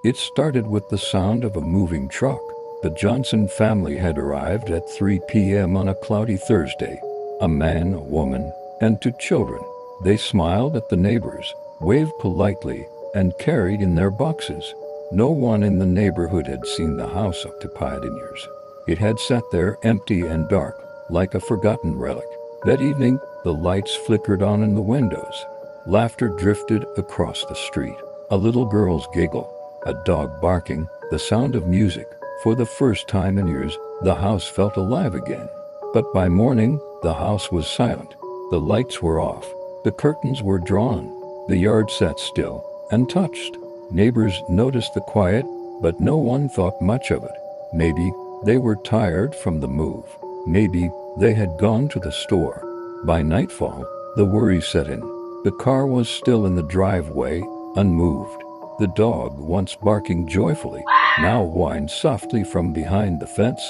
It started with the sound of a moving truck. The Johnson family had arrived at 3 p.m. on a cloudy Thursday. A man, a woman, and 2 children. They smiled at the neighbors, waved politely, and carried in their boxes. No one in the neighborhood had seen the house occupied in years. It had sat there empty and dark, like a forgotten relic. That evening, the lights flickered on in the windows. Laughter drifted across the street. A little girl's giggle, a dog barking, the sound of music. For the first time in years, the house felt alive again. But by morning, the house was silent. The lights were off. The curtains were drawn. The yard sat still, untouched. Neighbors noticed the quiet, but no one thought much of it. Maybe they were tired from the move. Maybe they had gone to the store. By nightfall, the worry set in. The car was still in the driveway, unmoved. The dog, once barking joyfully, now whined softly from behind the fence.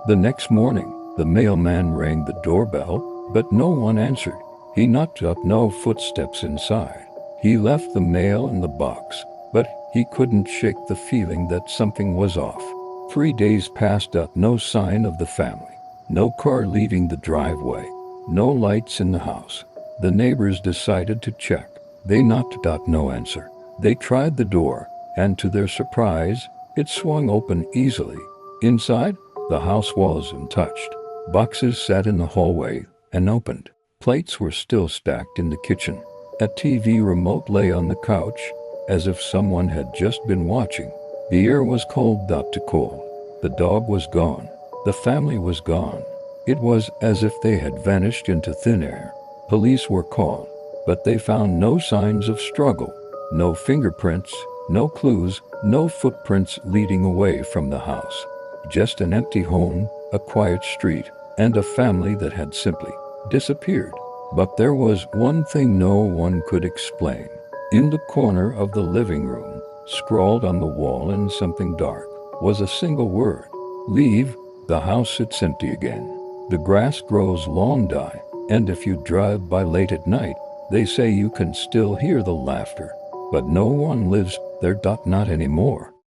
The next morning, the mailman rang the doorbell, but no one answered. He knocked up, no footsteps inside. He left the mail in the box, but he couldn't shake the feeling that something was off. 3 days passed, no sign of the family. No car leaving the driveway. No lights in the house. The neighbors decided to check. They knocked, no answer. They tried the door, and to their surprise, it swung open easily. Inside, the house was untouched. Boxes sat in the hallway, unopened. Plates were still stacked in the kitchen. A TV remote lay on the couch, as if someone had just been watching. The air was cold, to cold. The dog was gone. The family was gone. It was as if they had vanished into thin air. Police were called, but they found no signs of struggle. No fingerprints, no clues, no footprints leading away from the house. Just an empty home, a quiet street, and a family that had simply disappeared. But there was one thing no one could explain. In the corner of the living room, scrawled on the wall in something dark, was a single word. Leave, the house sits empty again. The grass grows long, and if you drive by late at night, they say you can still hear the laughter. But no one lives there, not anymore.